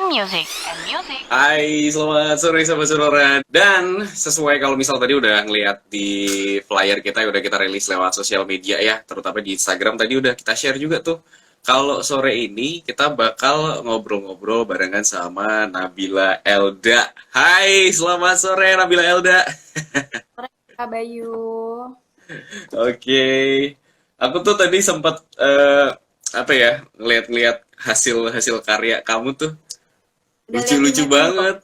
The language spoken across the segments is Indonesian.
Hai, selamat sore Sobat Sonora. Dan sesuai kalau misal tadi udah ngeliat di flyer kita, udah kita rilis lewat sosial media ya, terutama di Instagram tadi udah kita share juga tuh. Kalau sore ini kita bakal ngobrol-ngobrol barengan sama Nabila Elda. Hai, selamat sore Nabila Elda. Sore Kak Bayu. Oke, aku tuh tadi sempat apa ya, ngeliat-ngeliat hasil-hasil karya kamu tuh. Udah Lucu-lucu liatin belum? banget.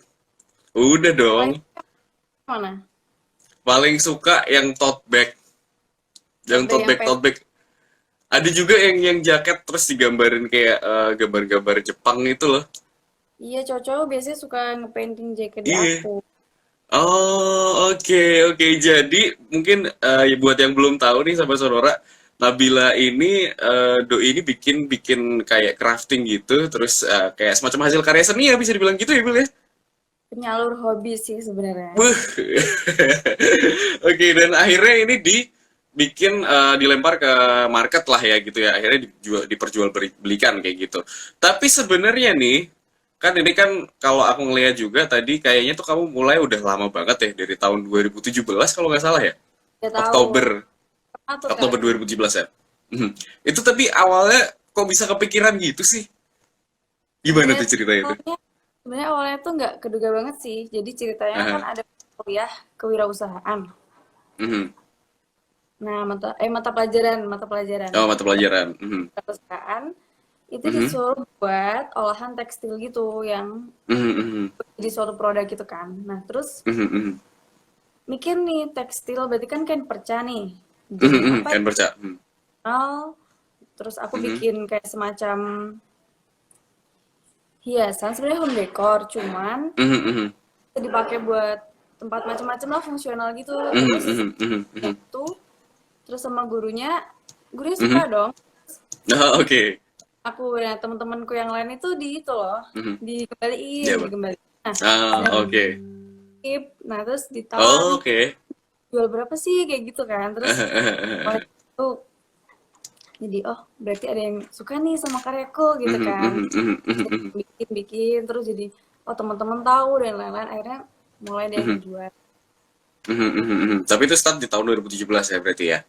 Udah dong. Paling mana? Paling suka yang tote bag, yang Tote bag yang pen. tote bag. Ada juga yang jaket terus digambarin kayak gambar-gambar Jepang itu loh. Iya, cowok biasanya suka ngepainting jaket di Iya. aku. Oh, oke, oke. Jadi mungkin ya buat yang belum tahu nih sama Sonora, Nabila ini doi ini bikin bikin kayak crafting gitu, terus kayak semacam hasil karya seni ya bisa dibilang gitu ya, Bil ya. Penyalur hobi sih sebenarnya. Wuh. Oke, dan akhirnya ini dibikin dilempar ke market lah ya gitu ya. Akhirnya diperjualbelikan kayak gitu. Tapi sebenarnya nih, kan ini kan kalau aku ngeliat juga tadi kayaknya tuh kamu mulai udah lama banget ya dari tahun 2017 kalau nggak salah ya. Gak tahu. Oktober Apa tuh Kak? Oktober 2017 ya. Mhm. Itu tapi awalnya kok bisa kepikiran gitu sih? Gimana Sebenarnya tuh ceritanya itu? awalnya, sebenarnya awalnya tuh nggak keduga banget sih. Jadi ceritanya kan Aha. ada kuliah kewirausahaan. Mhm. Nah, mata pelajaran Oh, mata pelajaran. Mhm. kewirausahaan itu Mhm. disuruh buat olahan tekstil gitu yang Mhm. Mhm. jadi suatu produk gitu kan. Nah, terus Mhm. Mhm. mikir nih tekstil berarti kan kain perca nih. Mhm. Bikin Mhm. apa Kan ya? percaya. Mhm. Terus aku Mhm. bikin kayak semacam hiasan sebenarnya home decor, cuman Mhm. Mhm. bisa dipakai buat tempat macam-macam lah fungsional gitu. Mhm. Terus Mhm. Mhm. Mhm. itu terus sama gurunya suka Mhm. dong. Oh, oke. Aku dan teman-temanku yang lain itu di itu loh, Mhm. dikembaliin, Ya, Bang. dikembaliin. Nah, Ah, dan oke. tip, nah terus ditawarin Oke. jual berapa sih kayak gitu kan. Terus oh itu jadi oh berarti ada yang suka nih sama karyaku gitu Mhm. kan. Mhm. Mhm. Mhm. Mhm. Bikin terus jadi oh teman-teman tahu dan lain-lain akhirnya mulai deh Mhm. ngejual. Mhm. Mhm. Mhm. Tapi itu start di tahun 2017 ya berarti ya?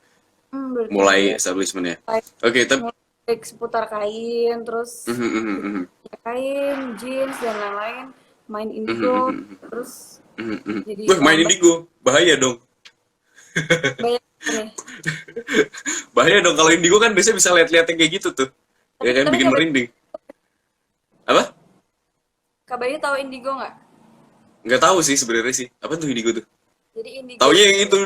Mulai 2017 establishment-nya. mulai Oke, tapi mulai seputar kain terus mhm. Mhm. Mhm. kain jeans dan lain-lain main Mhm. indigo Mhm. terus Mhm. Mhm. jadi Wah, main nambah indigo. Bahaya dong. banyak nih. Bahaya dong kalau indigo kan biasanya bisa lihat-lihat yang kayak gitu tuh. Ya tapi kan tapi bikin merinding. Apa? Kak Bayu tahu indigo nggak? Nggak tahu sih sebenarnya sih. Apa tuh indigo tuh? Jadi indigo Taunya itu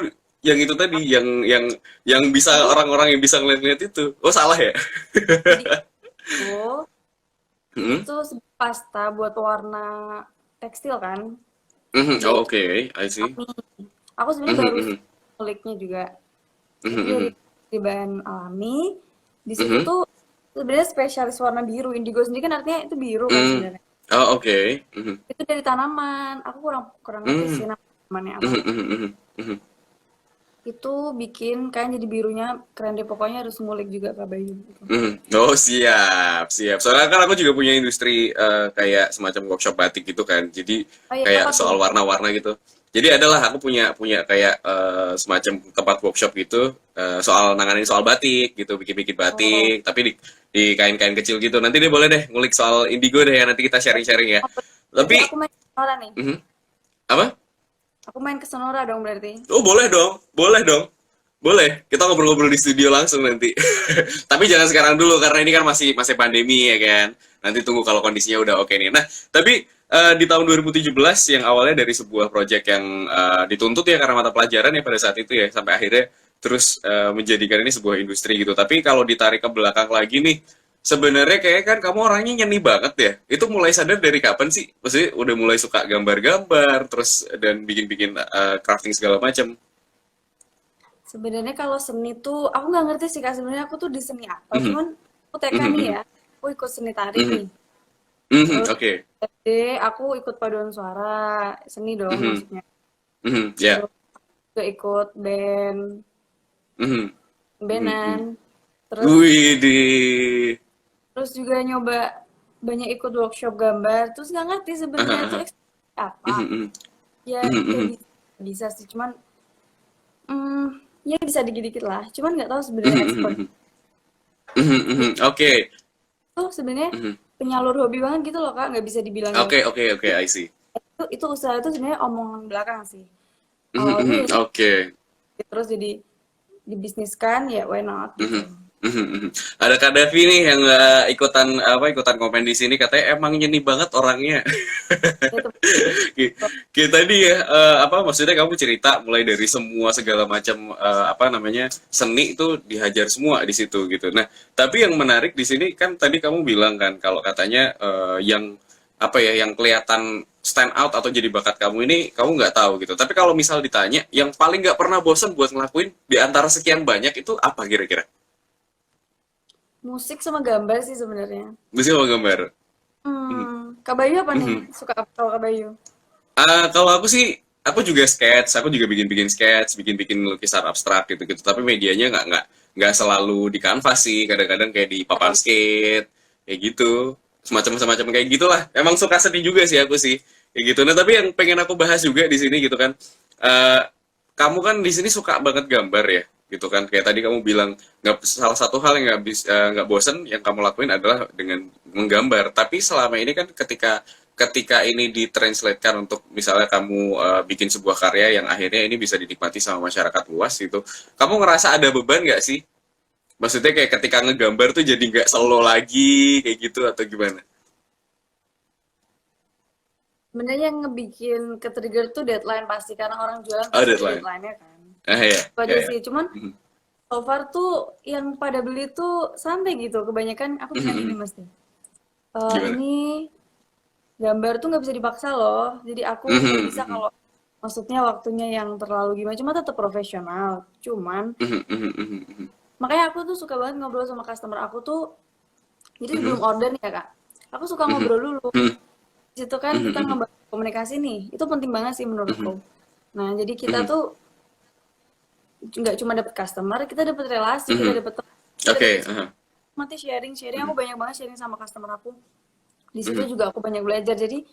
yang itu tadi, yang bisa jadi orang-orang yang bisa ngeliat-ngeliat itu. Oh, salah ya? indigo Hmm? itu pasta buat warna tekstil kan. Mhm. Dia Oh, itu oke, I see. alami. Aku sebenarnya Mhm. baru Mhm. nguliknya juga. Mhm. Itu dari Mhm. bahan alami. Di situ Mhm. tuh sebenarnya spesialis warna biru. Indigo sendiri kan artinya itu biru kan Hmm. sebenarnya. Oh, oke. Mhm. Itu dari tanaman. Aku kurang kurang ngerti sih Hmm. nama tanamannya apa. Mhm. Mhm. Mhm. Mhm. Itu bikin kan jadi birunya keren deh. Pokoknya harus ngulik juga Kak Bayu. Gitu. Mhm. Oh, siap, siap. Soalnya kan aku juga punya industri kayak semacam workshop batik gitu kan. Jadi Oh iya apa kayak tuh? soal warna-warna gitu. Jadi adalah aku punya punya kayak semacam tempat workshop gitu soal nanganin soal batik gitu, bikin-bikin Oh, batik, tapi di kain-kain kecil gitu. Nanti deh boleh deh ngulik soal indigo deh ya, nanti kita sharing-sharing ya. oh, berarti Tapi aku main ke Sonora nih. mhm, apa? Aku main ke Sonora dong berarti. Oh, boleh dong, boleh dong. Boleh, kita ngobrol-ngobrol di studio langsung nanti. Tapi jangan sekarang dulu karena ini kan masih masih pandemi ya kan. Nanti tunggu kalau kondisinya udah oke nih. Nah, tapi di tahun 2017 yang awalnya dari sebuah project yang dituntut ya karena mata pelajaran ya pada saat itu ya sampai akhirnya terus menjadikan ini sebuah industri gitu. Tapi kalau ditarik ke belakang lagi nih, sebenarnya kayak kan kamu orangnya nyeni banget ya. Itu mulai sadar dari kapan sih? Maksudnya udah mulai suka gambar-gambar terus dan bikin-bikin crafting segala macam. Sebenarnya kalau seni tuh aku nggak ngerti sih Kak. Sebenarnya aku tuh di seni apa. Mhm. Cuman aku TK Mhm. nih Mhm. ya. Aku ikut seni tarik Mhm. nih. Mhm. Terus Oke. SD aku ikut paduan suara seni dong Mhm. maksudnya. Mhm. Ya. Terus juga ikut band Mhm. Mhm. Mhm. bandan. Terus Widih. terus juga nyoba. banyak ikut workshop gambar, terus nggak ngerti sebenarnya itu apa. Mhm, mhm. Ya, Mhm, ya mhm. bisa sih, cuman ya bisa dikit-dikit lah. Cuman nggak tahu sebenarnya Mhm, mhm, expert. mhm. Mhm, mhm. Oke. Tuh sebenarnya Mhm. penyalur hobi banget gitu loh Kak, nggak bisa dibilangin. Oke, oke, oke, I see. Itu usaha itu sebenarnya omongan belakang sih. Mhm, Awalnya mhm. ya Oke. terus jadi dibisniskan ya why not gitu. Mhm, mhm, mhm. Ada Kak Davi nih yang ikutan apa ikutan komen di sini katanya emang nyeni banget orangnya. Ya, itu Kita tadi ya apa maksudnya kamu cerita mulai dari semua segala macam apa namanya seni itu dihajar semua di situ gitu. Nah, tapi yang menarik di sini kan tadi kamu bilang kan kalau katanya yang apa ya yang kelihatan stand out atau jadi bakat kamu ini kamu nggak tahu gitu. Tapi kalau misal ditanya yang paling nggak pernah bosen buat ngelakuin di antara sekian banyak itu apa kira-kira? musik sama gambar sih sebenarnya. Bisa mau gambar. Mhm, Kak Bayu apa nih? mhm. Suka apa kalau Kak Bayu? Kalau aku sih, aku juga sketch, aku juga bikin-bikin sketch, bikin-bikin lukisan abstrak gitu-gitu. Tapi medianya nggak selalu di kanvas sih. Kadang-kadang kayak di papan skate, kayak gitu. Semacam-semacam kayak gitulah. Emang suka sedih juga sih aku sih, kayak gitu. Nah tapi yang pengen aku bahas juga di sini gitu kan, eh, kamu kan di sini suka banget gambar ya, gitu kan. Kayak tadi kamu bilang nggak salah satu hal yang nggak bosen yang kamu lakuin adalah dengan menggambar. Tapi selama ini kan ketika ketika ini ditranslatekan untuk misalnya kamu bikin sebuah karya yang akhirnya ini bisa dinikmati sama masyarakat luas gitu, kamu ngerasa ada beban nggak sih? Maksudnya kayak ketika ngegambar tuh jadi nggak solo lagi kayak gitu atau gimana? Sebenarnya yang ngebikin ke-trigger tuh deadline pasti karena orang jualan Oh pasti ada deadline. deadline-nya kan. Ah ya, Itu ya aja ya. sih. Cuman Mhm. so far tuh yang pada beli tuh santai gitu. Kebanyakan aku Mhm, bilang gini mhm. Mas nih. Gimana? Ini gambar tuh nggak bisa dipaksa loh. Jadi aku Mhm, nggak bisa mhm. kalau maksudnya waktunya yang terlalu gimana. Cuma tetap profesional. Cuman Mhm, mhm, mhm, mhm. makanya aku tuh suka banget ngobrol sama customer aku tuh. Jadi Mhm, sebelum order nih ya Kak, aku suka mhm. ngobrol dulu. Mhm, Di situ kan mhm, kita mhm. ngebangun komunikasi nih. Itu penting banget sih menurutku. Mhm, Nah, jadi kita mhm, tuh nggak cuma dapet customer, kita dapet relasi, kita mhm. dapet teman, kita Oke, dapet aha. mati sharing, sharing. Aku Mhm, banyak banget sharing sama customer aku. Di situ mhm, juga aku banyak belajar. Jadi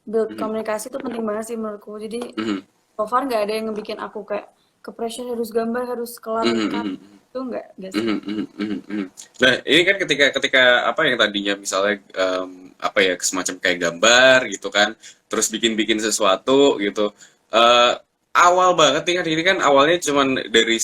build mhm, komunikasi itu penting banget sih menurutku. Jadi mhm, so far nggak ada yang ngebikin aku kayak ke pressure harus gambar, harus kelar mhm, nih mhm, kak. mhm. Itu nggak sih. Mhm, mhm, mhm, mhm. Nah, ini kan ketika ketika apa yang tadinya misalnya apa ya semacam kayak gambar gitu kan, terus bikin-bikin sesuatu gitu. eh Awal banget nih kan ini kan awalnya cuman dari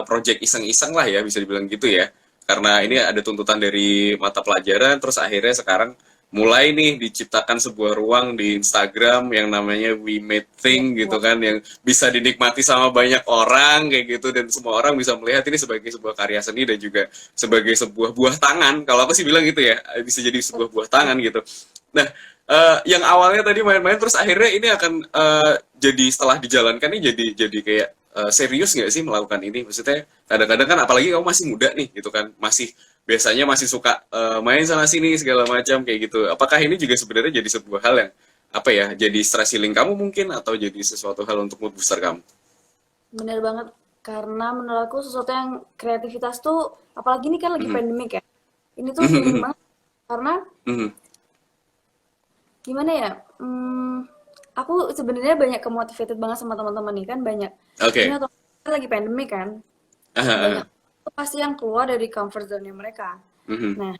project iseng-iseng lah ya bisa dibilang gitu ya. Karena ini ada tuntutan dari mata pelajaran, terus akhirnya sekarang mulai nih diciptakan sebuah ruang di Instagram yang namanya We Made Iya, Thing gitu buat kan yang bisa dinikmati sama banyak orang kayak gitu dan semua orang bisa melihat ini sebagai sebuah karya seni dan juga sebagai sebuah buah tangan kalau aku sih bilang gitu ya bisa jadi sebuah buah tangan gitu. Nah yang awalnya tadi main-main terus akhirnya ini akan jadi setelah dijalankan ini jadi kayak serius nggak sih melakukan ini maksudnya kadang-kadang kan apalagi kamu masih muda nih gitu kan masih biasanya masih suka main sana sini segala macam kayak gitu. Apakah ini juga sebenarnya jadi sebuah hal yang apa ya, jadi stress healing kamu mungkin atau jadi sesuatu hal untuk mood booster kamu? bener banget. Karena menurut aku sesuatu yang kreativitas tuh, apalagi ini kan lagi Mhm. pandemik ya. Ini tuh Mhm, healing mhm, banget. Karena mhm. gimana ya? Aku sebenarnya banyak kemotivated banget sama teman-teman nih kan banyak. Ini Oke. otomatis kan lagi pandemi kan. Aha, Banyak aha. tuh pasti yang keluar dari comfort zone mereka. Mhm. Nah,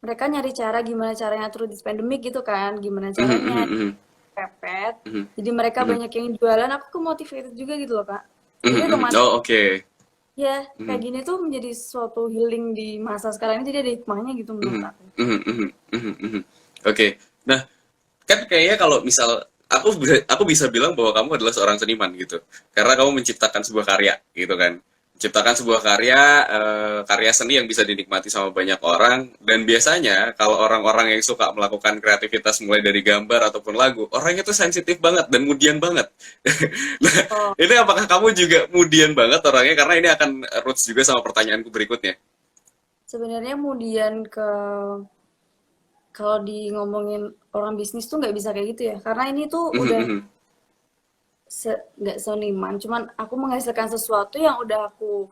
mereka nyari cara gimana caranya terus di pandemic gitu kan, gimana Mhm, caranya mhm, mhm. pepet. Mhm. Jadi mereka Mhm. banyak yang jualan, aku kemotivated juga gitu loh Kak. Mhm, Jadi mhm. otomatis Oh, oke. ya kayak Mhm. gini tuh menjadi suatu healing di masa sekarang ini jadi ada hikmahnya gitu menurut Mhm. aku. Mhm, mhm. Mhm, mhm. Oke. Nah, kan kayaknya kalau misal aku bisa bilang bahwa kamu adalah seorang seniman gitu karena kamu menciptakan sebuah karya gitu kan menciptakan sebuah karya karya seni yang bisa dinikmati sama banyak orang dan biasanya kalau orang-orang yang suka melakukan kreativitas mulai dari gambar ataupun lagu orangnya tuh sensitif banget dan mudian banget nah Oh, ini apakah kamu juga mudian banget orangnya karena ini akan roots juga sama pertanyaanku berikutnya. sebenarnya kemudian kalau di ngomongin orang bisnis tuh nggak bisa kayak gitu ya. Karena ini tuh Mhm, udah mhm. nggak seniman, cuman aku menghasilkan sesuatu yang udah aku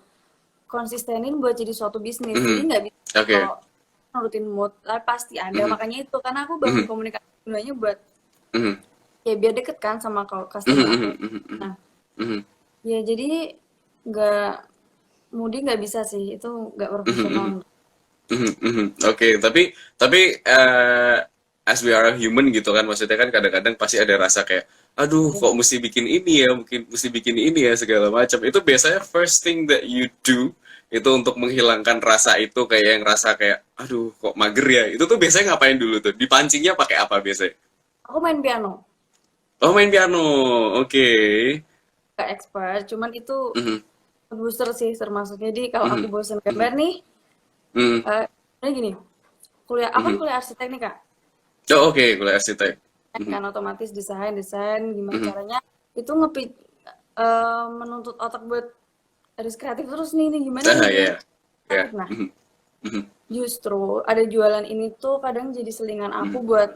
konsistenin buat jadi suatu bisnis. Jadi Mhm. nggak bisa kalau Oke. nurutin mood, tapi pasti ada. Mhm. Makanya itu karena aku bangun Mhm. komunikasi keduanya buat Mhm. ya biar deket kan sama Mhm. customer aku. Mhm. Mhm. Mhm. Nah, Mhm. ya jadi nggak Moody nggak bisa sih, itu nggak Mhm. Mhm. profesional. Mhm. Mhm. Oke, tapi as we are human gitu kan, maksudnya kan kadang-kadang pasti ada rasa kayak, aduh Ya, kok mesti bikin ini ya, mungkin mesti bikin ini ya segala macam. Itu biasanya first thing that you do itu untuk menghilangkan rasa itu, kayak yang rasa kayak, aduh kok mager ya. Itu tuh biasanya ngapain dulu tuh? Dipancingnya pakai apa biasanya? aku main piano, Oh, main piano. Oke. nggak expert, cuman itu Mhm. booster sih termasuk. Jadi kalau aku Mhm. bosan Mhm. gambar nih, Mhm. ini gini, aku kan Mhm. kuliah arsitek nih Kak. Oh, oke, kuliah arsitek. Mhm. Kan otomatis desain gimana Mhm. caranya itu menuntut otak buat harus kreatif terus nih, ini gimana nih Ah, biar ya. kreatif. Ya. Nah, Mhm. Mhm. justru ada jualan ini tuh kadang jadi selingan aku Mhm. buat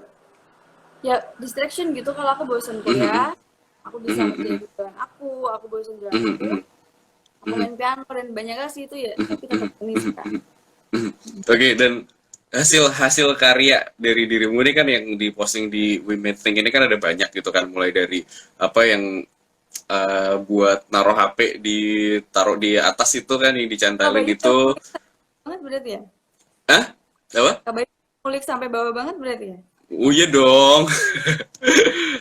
ya distraction gitu. Kalau aku bosan Mhm. kuliah, aku bisa Mhm. ngerjain Mhm. jualan aku bosan jualan Mhm. aku, Mhm. aku Mhm. main piano dan banyak sih itu ya, Mhm. tapi Mhm. tetap ini sih Mhm. Kak. Mhm. Mhm. Oke, dan hasil hasil karya dari dirimu ini kan yang diposting di We Made Think ini kan ada banyak gitu kan, mulai dari apa yang buat naruh HP ditaruh di atas itu kan yang dicantolin Kabayanya itu. ngulik banget berarti ya? Hah? Apa? Kabayanya ngulik sampai bawah banget berarti ya? Oh iya dong.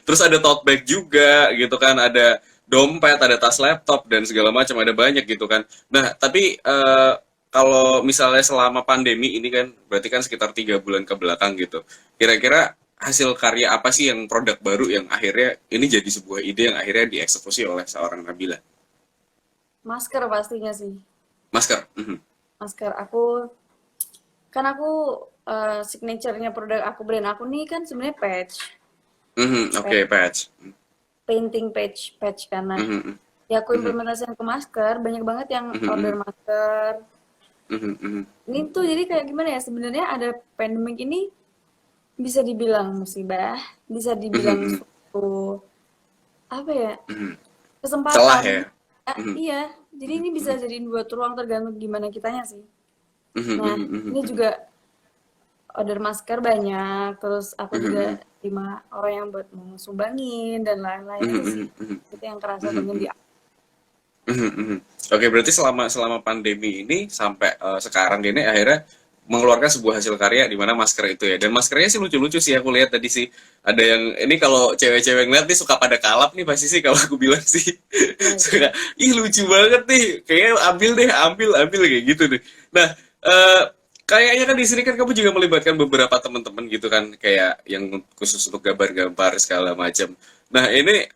Terus ada tote bag juga gitu kan, ada dompet, ada tas laptop dan segala macam, ada banyak gitu kan. Nah, tapi kalau misalnya selama pandemi ini kan berarti kan sekitar 3 bulan ke belakang gitu. Kira-kira hasil karya apa sih yang produk baru yang akhirnya ini jadi sebuah ide yang akhirnya dieksekusi oleh seorang Nabila? Masker pastinya sih. Masker. Mhm. Masker kan aku signature-nya produk aku, brand aku nih kan sebenarnya patch. Mhm. Oke, Patch, patch. painting patch karena Mhm. ya aku Mhm. implementasikan ke masker, banyak banget yang order Mhm. masker. Mhm. Mhm. Ini tuh jadi kayak gimana ya, sebenarnya ada pandemic ini bisa dibilang musibah, bisa Mhm. dibilang Mhm. suatu apa ya, Mhm. Celah kesempatan. ya. Ya, Mhm. iya, jadi Mhm. ini bisa Mhm. jadiin buat ruang tergantung gimana kitanya sih. Mhm. Nah, Mhm. Mhm. ini Mhm. juga order masker banyak, terus aku Mhm. juga Mhm. terima orang yang buat mau sumbangin dan lain-lain Mhm. itu sih. Mhm. Mhm. Itu yang kerasa Mhm. banget di Mhm. aku. Mhm. Mhm. Oke, berarti selama selama pandemi ini sampai sekarang gini akhirnya mengeluarkan sebuah hasil karya di mana masker itu ya. Dan maskernya sih lucu-lucu sih, aku lihat tadi sih. Ada yang ini kalau cewek-cewek ngeliat nih suka pada kalap nih pasti sih, kalau aku bilang sih. Iya, iya. Suka, ih lucu banget nih. Kayaknya ambil deh, ambil kayak gitu deh. Nah, kayaknya kan di sini kan kamu juga melibatkan beberapa teman-teman gitu kan, kayak yang khusus untuk gambar-gambar segala macam. Nah, ini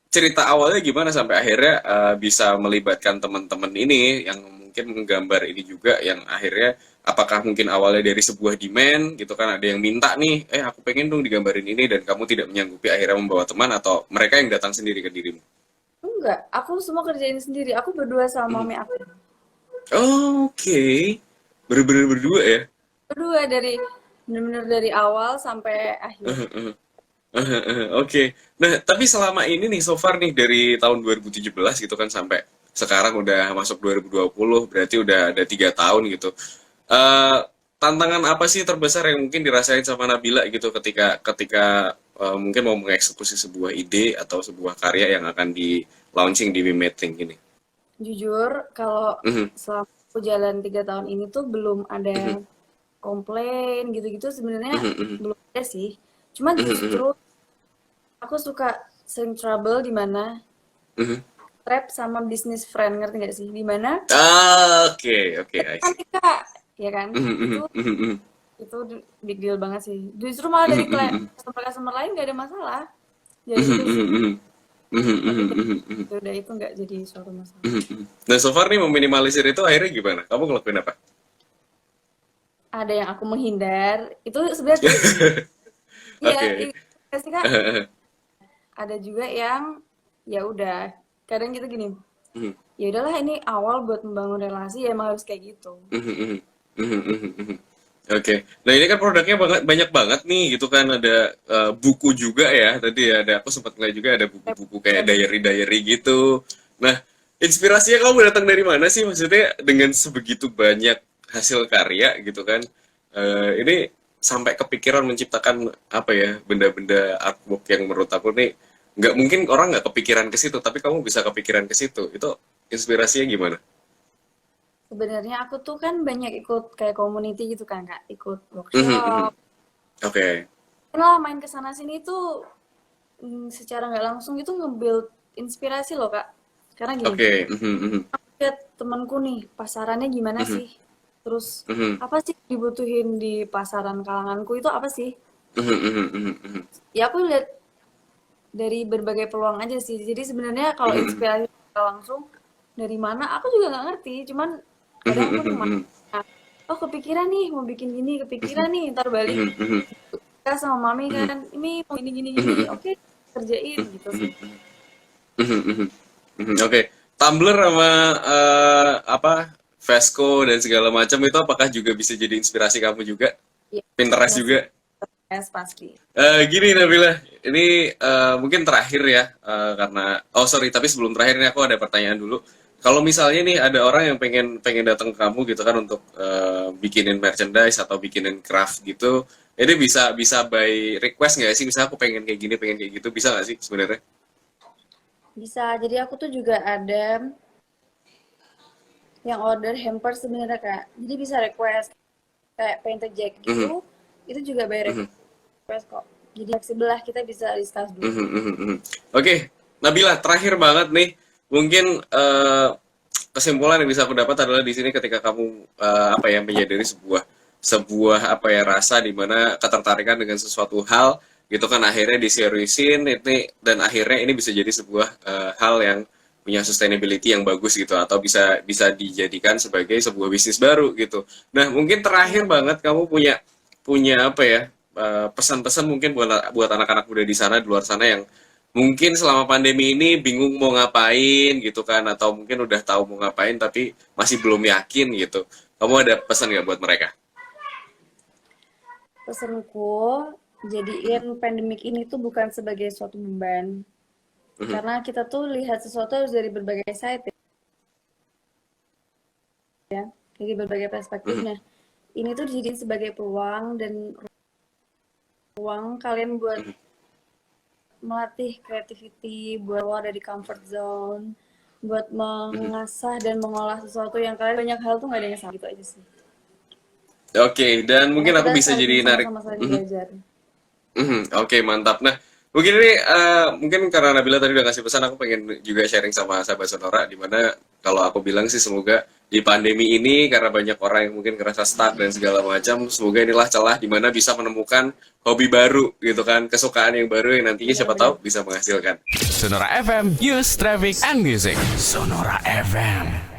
cerita awalnya gimana sampai akhirnya bisa melibatkan teman-teman ini yang mungkin menggambar ini juga, yang akhirnya apakah mungkin awalnya dari sebuah demand gitu kan, ada yang minta nih, aku pengen dong digambarin ini dan kamu tidak menyanggupi akhirnya membawa teman, atau mereka yang datang sendiri ke dirimu? Enggak, aku semua kerjain sendiri. Aku berdua sama Mhm. mami aku. Oh, oke, bener-bener berdua ya. Berdua dari benar-benar dari awal sampai akhir. Oke. Nah, tapi selama ini nih, so far nih, dari tahun 2017 gitu kan sampai sekarang udah masuk 2020, berarti udah ada 3 tahun gitu. Eh, Tantangan apa sih terbesar yang mungkin dirasain sama Nabila gitu ketika ketika mungkin mau mengeksekusi sebuah ide atau sebuah karya yang akan di launching di Wimeting ini? Jujur, kalau Mhm. selama aku jalan 3 tahun ini tuh belum ada Mhm. komplain gitu-gitu sebenarnya Mhm. Mhm. belum ada sih. Cuma Mhm. justru Mhm. aku suka sering trouble di mana Mhm. trap sama bisnis friend, ngerti nggak sih? Di mana Oke, oke, I kan see. kita, ya kan? Mhm. Itu Mhm. Mhm. Mhm. itu big deal banget sih. Justru malah Mhm. dari Mhm. customer-customer lain nggak ada masalah. Jadi Mhm. itu sih. Mhm. Mhm. Mhm. Tapi Mhm. Mhm. Mhm. udah itu nggak jadi suatu masalah. Mhm. Mhm. Nah, so far nih meminimalisir itu akhirnya gimana? Kamu ngelakuin apa? Ada yang aku menghindar, itu sebenarnya trik sih. Iya, Oke. pasti Kak. Ada juga yang ya udah, kadang kita gini, Mhm. ya udahlah ini awal buat membangun relasi ya emang harus kayak gitu. Mhm. Mhm. Mhm. Mhm. Mhm. Oke. Nah, ini kan produknya banyak banget nih gitu kan, ada buku juga ya. Tadi ya ada, aku sempat ngeliat juga ada buku-buku kayak Yes. diary-diary gitu. Nah, inspirasinya kamu datang dari mana sih? Maksudnya dengan sebegitu banyak hasil karya gitu kan. Ini sampai kepikiran menciptakan apa ya, benda-benda artwork yang menurut aku nih nggak mungkin orang nggak kepikiran ke situ, tapi kamu bisa kepikiran ke situ. Itu inspirasinya gimana? Sebenarnya aku tuh kan banyak ikut kayak community gitu kan Kak, ikut Mhm, mhm. workshop. Oke. Lah main ke sana sini tuh secara nggak langsung itu nge-build inspirasi loh Kak. Karena gini, Oke. Mhm, mhm. aku lihat temanku nih, pasarannya gimana Mhm, sih? Terus mhm. apa sih dibutuhin di pasaran kalanganku itu apa sih? Mhm, mhm, mhm, mhm. Ya aku lihat dari berbagai peluang aja sih. Jadi sebenarnya kalau Mhm, mhm. inspirasi langsung dari mana aku juga nggak ngerti. Cuman Mhm, kadang aku mhm, nih mhm. oh kepikiran nih mau bikin gini, kepikiran nih ntar balik Mhm, mhm. kita sama mami Mhm, kan ini mau gini gini mhm, gini. mhm. Oke, kerjain gitu Mhm, sih. mhm. Mhm, mhm. Mhm, oke. Tumblr sama apa Vesco dan segala macam itu apakah juga bisa jadi inspirasi kamu juga? Iya, Pinterest yes, juga? yes, pasti. Gini Nabila, ini mungkin terakhir ya, karena oh sorry, tapi sebelum terakhir ini aku ada pertanyaan dulu. Kalau misalnya nih ada orang yang pengen pengen datang ke kamu gitu kan untuk bikinin merchandise atau bikinin craft gitu, ini bisa bisa by request nggak sih? Misalnya aku pengen kayak gini, pengen kayak gitu, bisa nggak sih sebenarnya? Bisa. Jadi aku tuh juga ada yang order hamper sebenarnya Kak. Jadi bisa request kayak painted jacket Mhm, gitu, itu juga by mhm. request kok. Jadi fleksibel lah kita bisa discuss dulu. Mhm, mhm, mhm. Oke, Nabila, terakhir banget nih. Mungkin kesimpulan yang bisa aku dapat adalah di sini ketika kamu apa ya menyadari sebuah sebuah apa ya rasa di mana ketertarikan dengan sesuatu hal gitu kan akhirnya diseriusin ini dan akhirnya ini bisa jadi sebuah hal yang punya sustainability yang bagus gitu atau bisa bisa dijadikan sebagai sebuah bisnis baru gitu. Nah, mungkin terakhir Iya. banget kamu punya punya apa ya pesan-pesan mungkin buat buat anak-anak muda di sana di luar sana yang mungkin selama pandemi ini bingung mau ngapain gitu kan atau mungkin udah tahu mau ngapain tapi masih belum yakin gitu. Kamu ada pesan nggak buat mereka? Pesanku, jadiin pandemik ini tuh bukan sebagai suatu beban. Mhm, Karena kita tuh lihat sesuatu harus dari berbagai side ya, dari berbagai perspektif. mhm, Nah, ini tuh dijadiin sebagai peluang dan ruang kalian buat mhm. melatih creativity, buat keluar dari comfort zone, buat mengasah dan mengolah sesuatu yang kalian banyak hal tuh nggak ada yang salah gitu aja sih. Oke, dan Karena mungkin aku kita bisa saling jadi narik. sama-sama saling Mhm, belajar. mhm. Oke, mantap. Nah, mungkin ini mungkin karena Nabila tadi udah kasih pesan, aku pengen juga sharing sama sahabat Sonora, di mana kalau aku bilang sih semoga di pandemi ini karena banyak orang yang mungkin ngerasa stuck dan segala macam, semoga inilah celah di mana bisa menemukan hobi baru gitu kan, kesukaan yang baru yang nantinya siapa Benar-benar. tahu bisa menghasilkan. Sonora FM, News, Traffic, and Music. Sonora FM.